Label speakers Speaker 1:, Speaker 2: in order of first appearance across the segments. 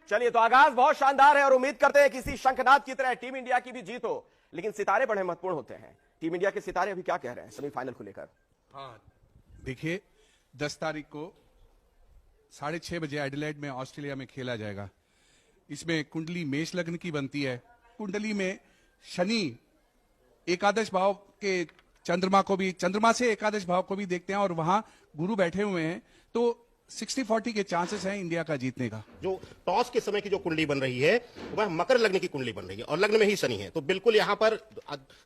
Speaker 1: चलिए, तो आगाज बहुत शानदार है और उम्मीद करते हैं किसी शंखनाद की तरह टीम इंडिया की भी जीत हो, लेकिन सितारे बड़े महत्वपूर्ण होते हैं। टीम इंडिया के सितारे अभी क्या कह रहे हैं सेमीफाइनल को लेकर?
Speaker 2: हाँ, देखिए 10 तारीख को 6:30 बजे एडिलेड में ऑस्ट्रेलिया में खेला जाएगा। इसमें कुंडली मेष लग्न की बनती है। कुंडली में शनि एकादश भाव के चंद्रमा से एकादश भाव को भी देखते हैं और वहां गुरु बैठे हुए हैं, तो 60-40 के चांसेस हैं इंडिया का जीतने का।
Speaker 3: जो टॉस के समय की जो कुंडली बन रही है वह मकर लग्न की कुंडली बन रही है और लग्न में ही शनि है, तो बिल्कुल यहाँ पर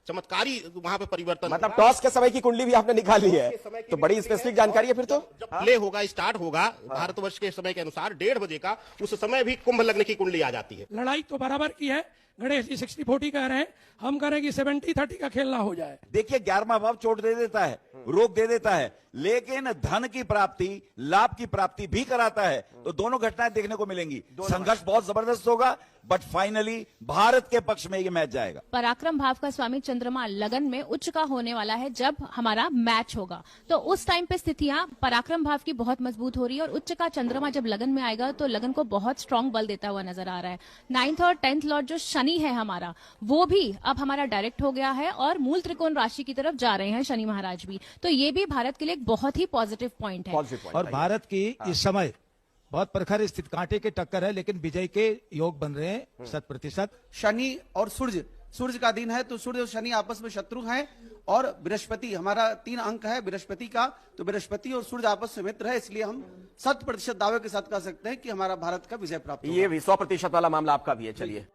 Speaker 3: चमत्कारी वहां पे परिवर्तन।
Speaker 1: मतलब टॉस के समय की कुंडली भी आपने निकाली है, तो बड़ी स्पेसिफिक जानकारी है। फिर तो
Speaker 3: जब प्ले होगा, स्टार्ट होगा भारतवर्ष के समय के अनुसार 1:30 बजे का, उस समय भी कुंभ लग्न की कुंडली आ जाती है।
Speaker 4: लड़ाई तो बराबर की है। गणेश जी 60-40 कह रहे हैं, हम कह रहे हैं कि 70-30 का खेलना हो जाए।
Speaker 5: देखिए 11वां भाव चोट दे देता है, रोक दे देता है, लेकिन धन की प्राप्ति, लाभ की प्राप्ति भी कराता है। तो दोनों घटनाएं देखने को मिलेंगी। संघर्ष बहुत जबरदस्त होगा, बट फाइनली भारत के पक्ष में ये मैच जाएगा।
Speaker 6: पराक्रम भाव का स्वामी चंद्रमा लगन में उच्च का होने वाला है जब हमारा मैच होगा, तो उस टाइम पे स्थितियां पराक्रम भाव की बहुत मजबूत हो रही है और उच्च का चंद्रमा जब लगन में आएगा तो लगन को बहुत स्ट्रांग बल देता हुआ नजर आ रहा है। 9th और 10th लॉर्ड जो शनि है हमारा, वो भी अब हमारा डायरेक्ट हो गया है और मूल त्रिकोण राशि की तरफ जा रहे हैं शनि महाराज भी, तो ये भी भारत के लिए एक बहुत ही पॉजिटिव पॉइंट है।
Speaker 7: और भारत की इस समय बहुत प्रखर स्थिति, कांटे की टक्कर है, लेकिन विजय के योग बन रहे हैं 100%।
Speaker 8: शनि और सूर्य का दिन है, तो सूर्य और शनि आपस में शत्रु हैं और बृहस्पति, हमारा 3 अंक है बृहस्पति का, तो बृहस्पति और सूर्य आपस में मित्र है, इसलिए हम 100% दावे के साथ कह सकते हैं कि हमारा भारत का विजय प्राप्त होगा।
Speaker 1: ये भी 100% वाला मामला आपका भी है। चलिए।